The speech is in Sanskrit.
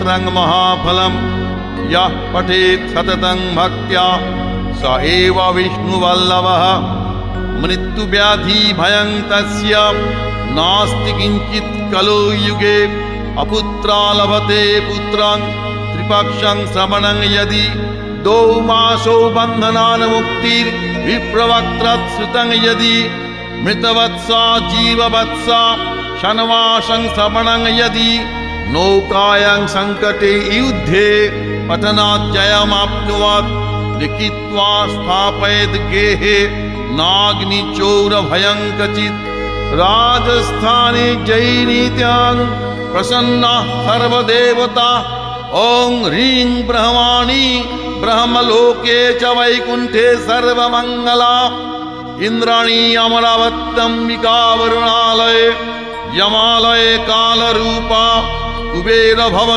स्तोत्रं महाफलं यः पठेत् सततं भक्त्या स एव विष्णुवल्लभः मृत्युव्याधि भयं तस्य नास्ति किञ्चित् कलो युगे अपुत्रा लभते पुत्रं त्रिपक्षं श्रवणं यदि द्वौ मासौ बन्धनान् मुक्तिर्विप्रवक्त्रात् श्रुतं यदि मृतवत्सा जीववत्सा षण्मासं श्रवणं यदि नौकायां संकटे युद्धे पठनात् जयमाप्नुयात् लिखित्वा स्थापयेत् गेहे नाग्निचोरभयं क्वचित् राजस्थाने जैनीत्यां प्रसन्नाः सर्वदेवता ॐ ह्रीं ब्रह्माणि ब्रह्मलोके च वैकुण्ठे सर्वमङ्गला इंद्राणी अमरावत्यम्बिका वरुणालये यमालये कालरूपा कुबेर भवने